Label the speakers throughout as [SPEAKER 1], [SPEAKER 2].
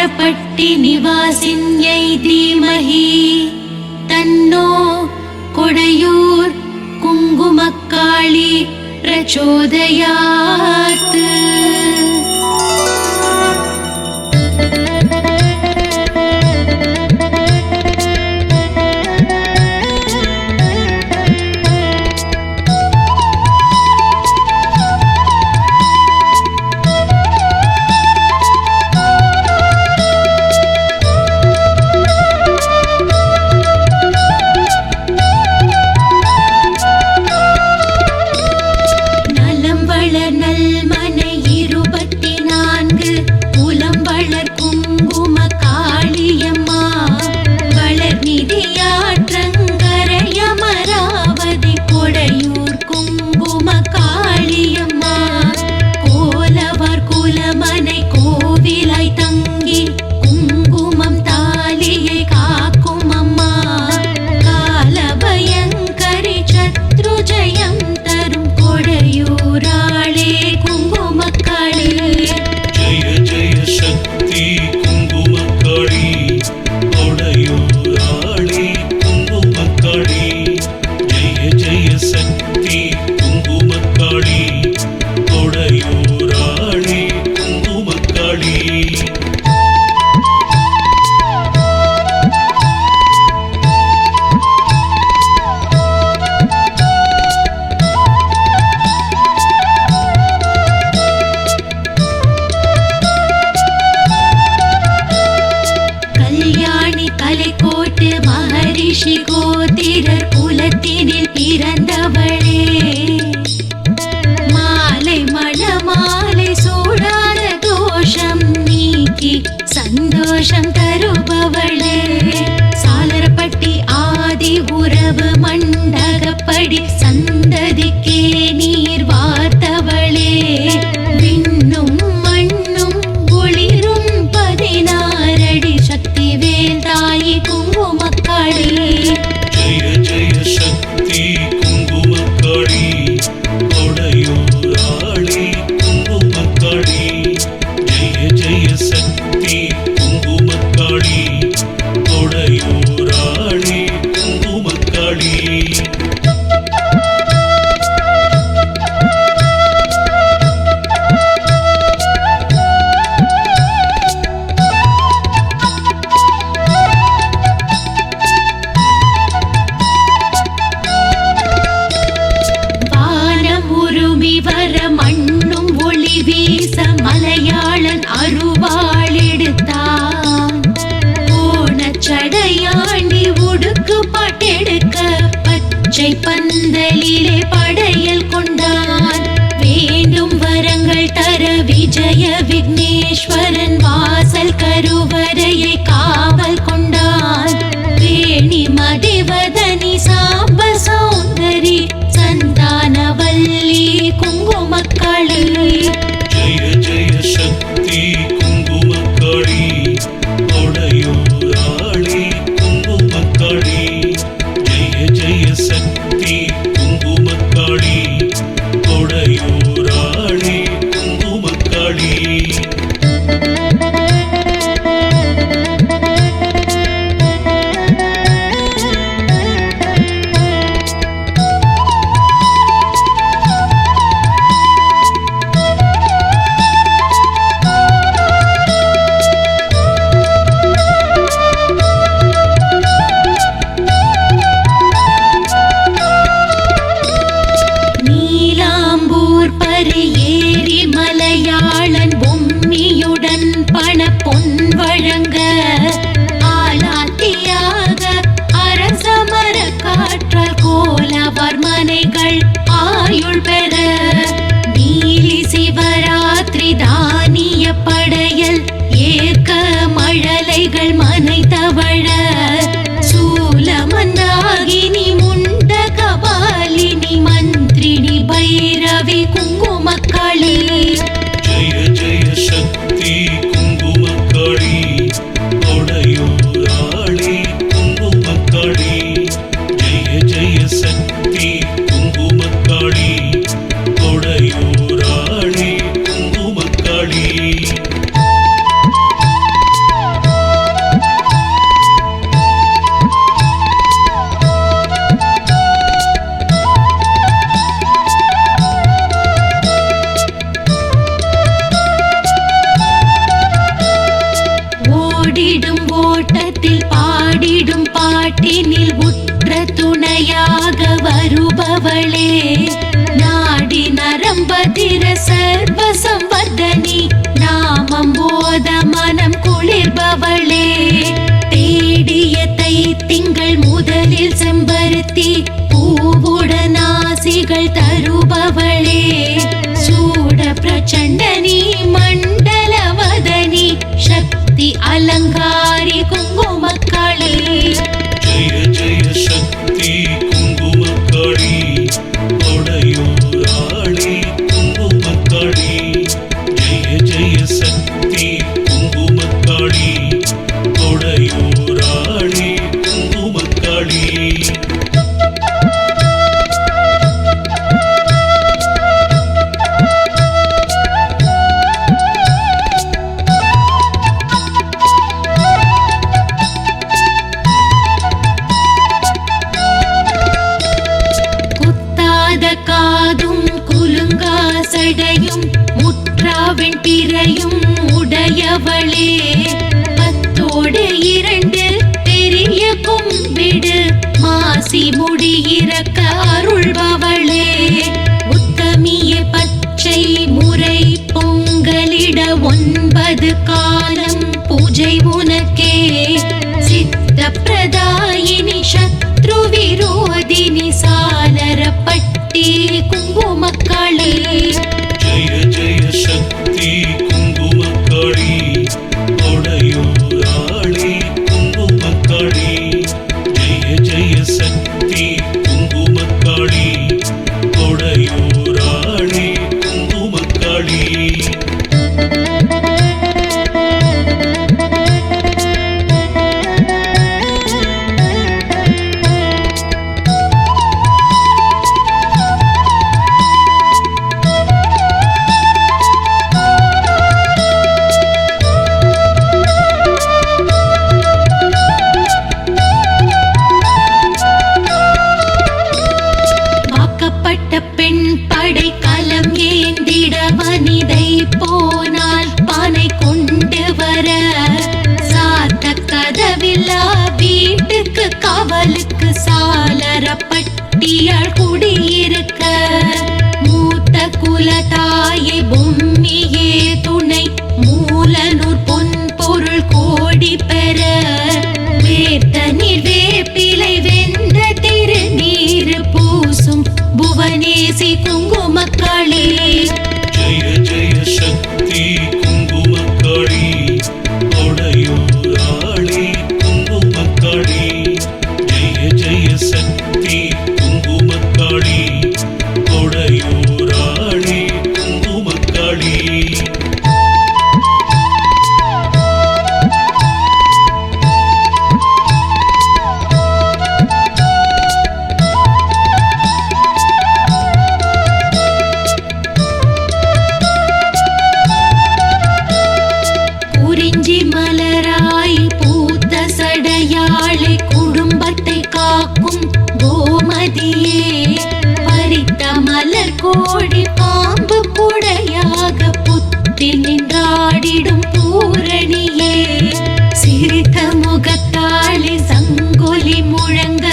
[SPEAKER 1] सालरपट्टि निवासिन्यै धीमहि तन्नो कोडयूर कुङ्कुमक्काळि प्रचोदयात्। சந்தோஷம் தருபவளே சாலரப்பட்டி ஆதி உறவு மண்டகப்படி சந்ததிக்கே நீர் வார்த்தவளே விண்ணும் மண்ணும் ஒளிரும் 16 அடி சக்தி வேல் தாயி குங்குமக்காளி
[SPEAKER 2] ஜெய ஜெய சக்தி குங்குமக்காளி கொடையூராளி குங்குமக்காளி ஜெய ஜெய சக்தி குங்குமக்காளி கொடையூராளி குங்குமக்காளி
[SPEAKER 1] மண்ணும் ஒளி வீச மலையாளன் அருவாளெடுத்தான் ஓணச்சடையாண்டி உடுக்கு பாட்டெடுக்க பச்சை பந்தலிலே படையல் கொண்டான் வேண்டும் வரங்கள் தர விஜய விக்னேஸ்வரன் வாசல் கருவறையை காவல் கொண்டான் வேணி மதிவதனி சாம்ப சௌந்தரி சந்தானவல்லி குங்குமக்காளி
[SPEAKER 2] ஜெய ஜெய சக்தி குங்குமக்காளி கொடையூராளி குங்குமக்காளி ஜெய ஜெய சக்தி குங்குமக்காளி கொடையூராளி குங்குமக்காளி
[SPEAKER 1] எனில் உற்ற துணையாக வருபவளே நாடி நரம்பதிர சர்வ சம்பர்தனி நாமம் போத மனம் குளிர்பவளே தேடிய தை திங்கள் முதலில் செம்பருத்தி பூவுடன் ஆசிகள் தருபவளே சூட பிரச்சண்டனி மண்டலவதனி சக்தி அலங்காரி குங்குமக்காளி
[SPEAKER 2] ஜெய ஜெய சக்தி குங்குமக்காளி கொடையூராளி குங்குமக்காளி ஜெய ஜெய சக்தி குங்குமக்காளி கொடையூராளி குங்குமக்காளி
[SPEAKER 1] காதும் குலுங்கா சடையும் முற்றாவின் பிறையும் உடையவளே பத்தோடு 2 பெரிய கும்பிடு மாசி முடியிறக்க அருள்பவளே உத்தமிய பச்சை முறை பொங்கலிட 9 காலம் பூஜை உனக்கே சித்த பிரதாயினி சத்ரு விரோதினி சாலரப்பட்டி குங்குமக்காளி
[SPEAKER 2] ஜெய ஜெய சக்தி குங்குமக்காளி கொடையூராளி குங்குமக்காளி ஜெய ஜெய சக்தி குங்குமக்காளி கொடையூராளி குங்குமக்காளி
[SPEAKER 1] வாக்கப்பட்ட பெண் படை களம் ஏந்திட வனிதை போனால் பானை கொண்டு வர சாத்த கதவில்லா வீட்டுக்கு காவலுக்கு சாலரப்பட்டியாள் குடியிருக்க மூத்த குலதாயை பொம்மியே துணை மூலனூர் பொன் பொருள் கோடி பெற வேத்த நீர் வேப்பிலை வென்ற திருநீர் பூசும் புவனேசி குங்குமக்காளி
[SPEAKER 2] ஜெய ஜெய சக்தி குங்குமக்காளி கொடையூராளி குங்குமக்காளி ஜெய ஜெய சக்தி குங்குமக்காளி கொடையூராளி குங்குமக்காளி
[SPEAKER 1] குறிஞ்சி மலராய் பூத்த சடையாளை குடும்பத்தை காக்கும் கோமதியே பறித்த மலர் கோடி பாம்பு குடையாக புத்தில் நின்றாடிடும் பூரணியே சிரித்த முகத்தாளி சங்கொலி முழங்க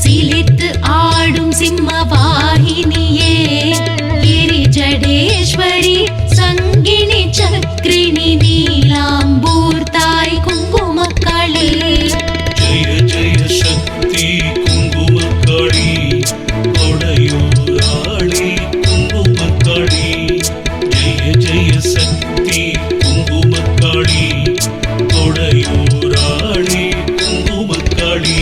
[SPEAKER 1] சிலித்து ஆடும் சிம்மவாகினியே கிரிஜடேஸ்வரி சங்கினி சக்ரினி நீலாம்பூர் தாய் குங்குமக்காளி
[SPEAKER 2] ஜெய ஜெய சக்தி குங்குமக்காளி கொடையூராளி குங்குமக்காளி ஜெய ஜெய சக்தி குங்குமக்காளி கொடையூராளி குங்குமக்காளி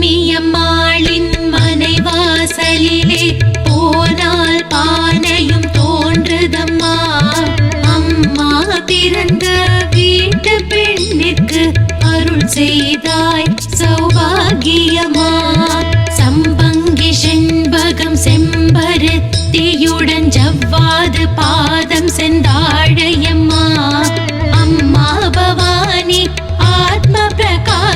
[SPEAKER 1] பொம்மியம்மாளின் மனைவாசலிலே போனால் பானையும் தோன்றுதம்மா அம்மா பிறந்த வீட்டு பெண்ணிற்கு அருள் செய்தாய் சௌபாகியமா சம்பங்கி செண்பகம் செம்பருத்தியுடன் ஜவ்வாது பாதம் செந்தாழையம்மா அம்மா பவானி ஆத்ம பிரகாச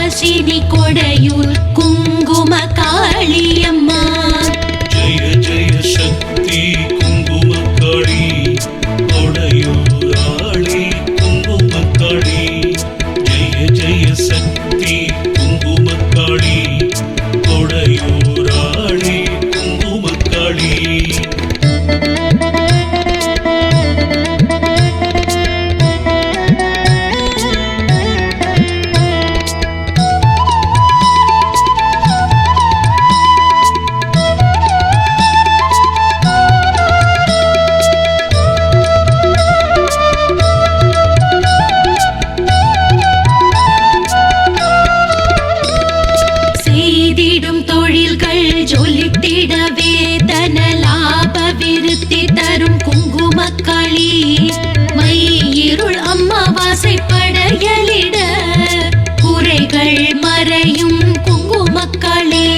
[SPEAKER 1] குங்குமக்களே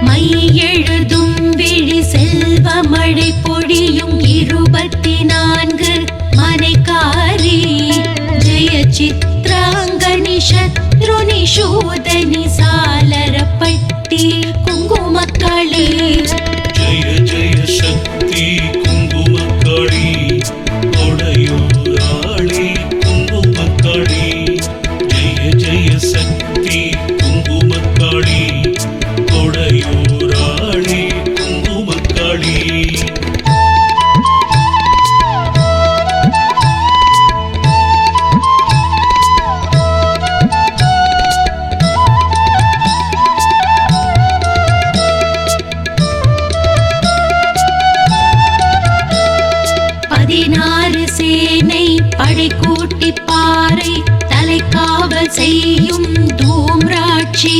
[SPEAKER 1] மை எழுதும் விழி செல்வ மழை பொழியும் 24 மனைக்காரி ஜெய சித்ராங்கனி சத்ருனி சூதனி சாலரப்பட்டி குங்குமக்களே
[SPEAKER 2] ஜெய ஜெய சக்தி குங்குமக்காளி கொடையூராளி குங்குமக்காளி ஜெய ஜெய சக்தி குங்குமக்காளி கொடையூராளி குங்குமக்காளி
[SPEAKER 1] சேனை படை கூட்டி பாறை தலைக்காவல் செய்யும் தூம்ராட்சி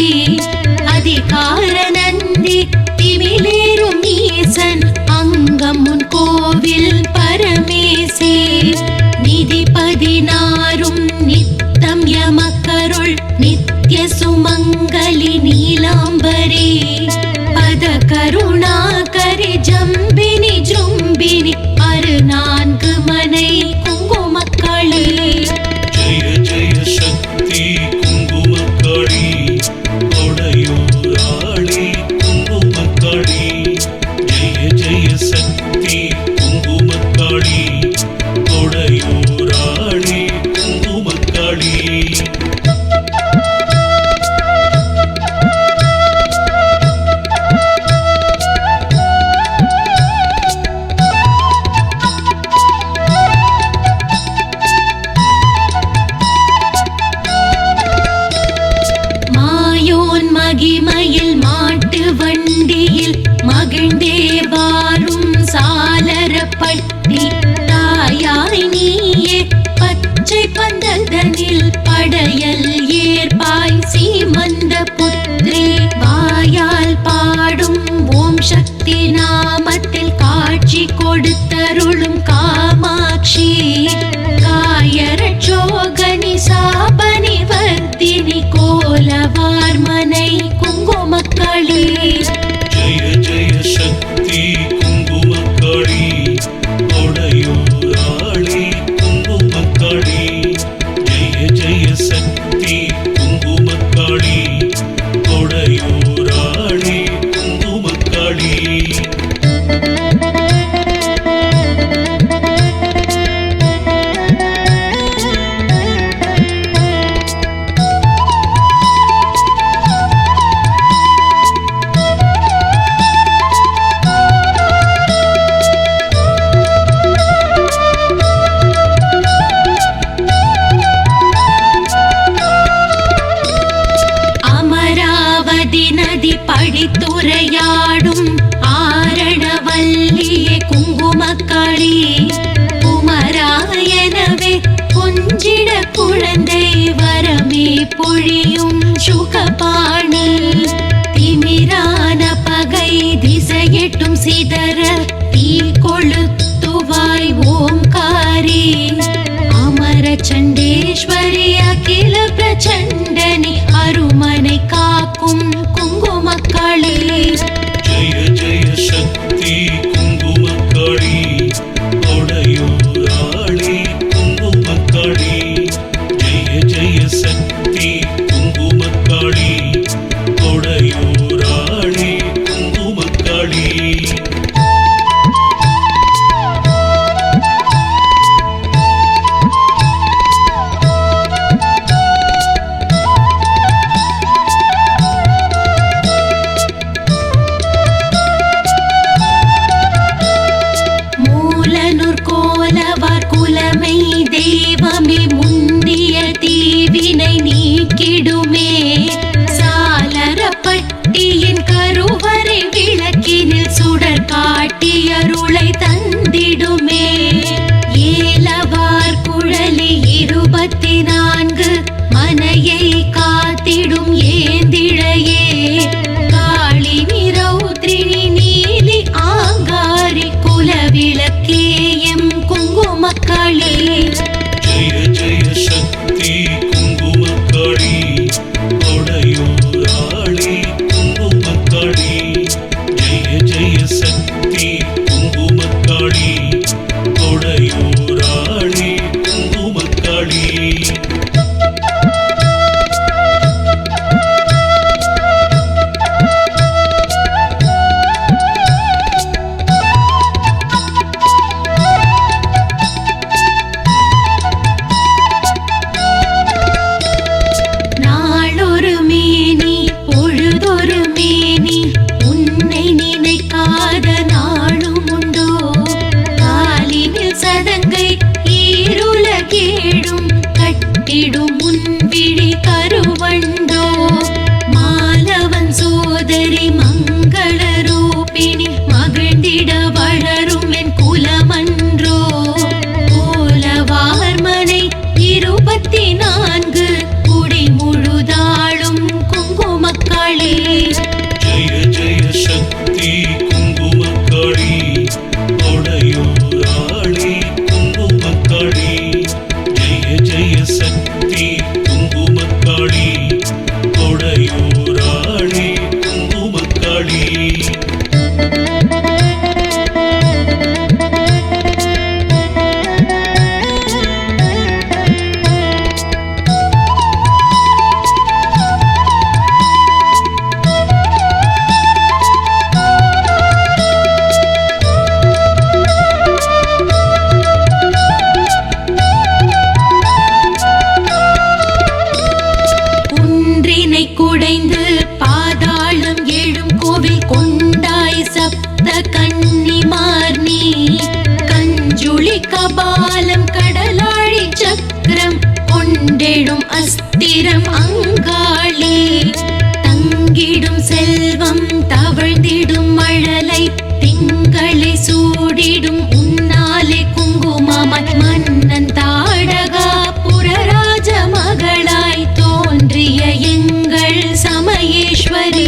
[SPEAKER 1] அதிகார நந்தி திமிலேறும் ஈசன் அங்கம் முன் கோவில் பரமேசி நிதி 16 நித்தம் யமக்கருள் நித்ய சுமங்கலி நீலாம்பரி பத கருணாகரி ஜம்பினி ஜும்பினி 4 மனை குங்குமக்களே
[SPEAKER 2] ஜெய ஜெய சக்தி குங்குமக்காளி கொடையூராளி குங்குமக்காளி ஜெய ஜெய சக்தி குங்குமக்காளி கொடையூராளி குங்குமக்காளி
[SPEAKER 1] மகிமையில் மாட்டு வண்டியில் மகிழ்ந்தே வாரும் சாலரப்பட்டி தாயாய் நீயே பச்சை பந்ததனில் படையல் ஏற்பாய் சீமந்த புத்ரி வாயால் பாடும் ஓம் சக்தி நாமத்தில் காட்சி கொடுத்தருளும் காமாட்சி காயரட்சோகனி சாபனி வர்த்தினி கோலவார் மனை குங்குமக்களே
[SPEAKER 2] ஜெய ஜெய சக்தி குங்குமக்காளி கொடையூராளி குங்குமக்காளி ஜெய ஜெய சக்தி குங்குமக்காளி கொடையூராளி குங்குமக்காளி
[SPEAKER 1] படித்துரையாடும் ஆரணவல்லியே குங்குமக்காளி குமராயனவே கொஞ்சிட குழந்தை வரமே பொழியும் சுகபாணி திமிரான பகை திசையெட்டும் சிதற தீ கொளுத்துவாய் ஓம்காரி அமர சண்டேஸ்வரி அகில பிரச்சண்டனி அருமனை காக்கும் குங்குமக்களே
[SPEAKER 2] ஜெய ஜெய சக்தி குங்குமக்காளி கொடையூராளி குங்குமக்காளி ஜெய ஜெய சக்தி குங்குமக்காளி கொடையூராளி குங்குமக்காளி
[SPEAKER 1] ஈஸ்வரி